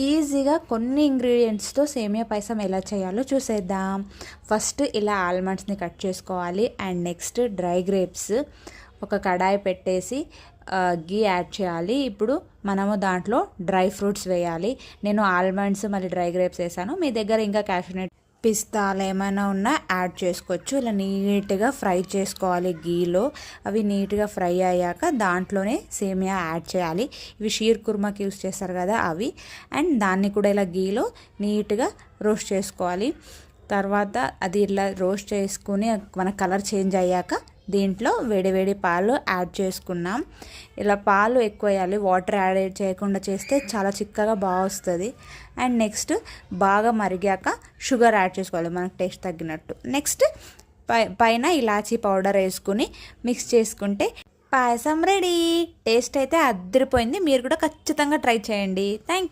ఈజీగా కొన్ని ఇంగ్రీడియంట్స్తో సేమియా పాయసం ఎలా చేయాలో చూసేద్దాం. ఫస్ట్ ఇలా ఆల్మండ్స్ని కట్ చేసుకోవాలి. అండ్ నెక్స్ట్ డ్రై గ్రేప్స్ ఒక కడాయి పెట్టేసి గీ యాడ్ చేయాలి. ఇప్పుడు మనము దాంట్లో డ్రై ఫ్రూట్స్ వేయాలి. నేను ఆల్మండ్స్ మళ్ళీ డ్రై గ్రేప్స్ వేసాను. మీ దగ్గర ఇంకా క్యాషనట్ పిస్తాలు ఏమైనా ఉన్నా యాడ్ చేసుకోవచ్చు. ఇలా నీట్గా ఫ్రై చేసుకోవాలి గీలో. అవి నీట్గా ఫ్రై అయ్యాక దాంట్లోనే సేమియా యాడ్ చేయాలి. ఇవి షీర్ కుర్మాకి యూస్ చేస్తారు కదా అవి. అండ్ దాన్ని కూడా ఇలా గీలో నీట్గా రోస్ట్ చేసుకోవాలి. తర్వాత అది ఇలా రోస్ట్ చేసుకుని మన కలర్ చేంజ్ అయ్యాక దీంట్లో వేడి పాలు యాడ్ చేసుకున్నాం. ఇలా పాలు ఎక్కువ వేయాలి, వాటర్ యాడ్ చేయకుండా చేస్తే చాలా చిక్కగా బాగా వస్తుంది. అండ్ నెక్స్ట్ బాగా మరిగాక షుగర్ యాడ్ చేసుకోవాలి మనకు టేస్ట్ తగ్గినట్టు. నెక్స్ట్ పైన ఇలాచీ పౌడర్ వేసుకుని మిక్స్ చేసుకుంటే పాయసం రెడీ. టేస్ట్ అయితే అదిరిపోయింది. మీరు కూడా ఖచ్చితంగా ట్రై చేయండి. Thank you.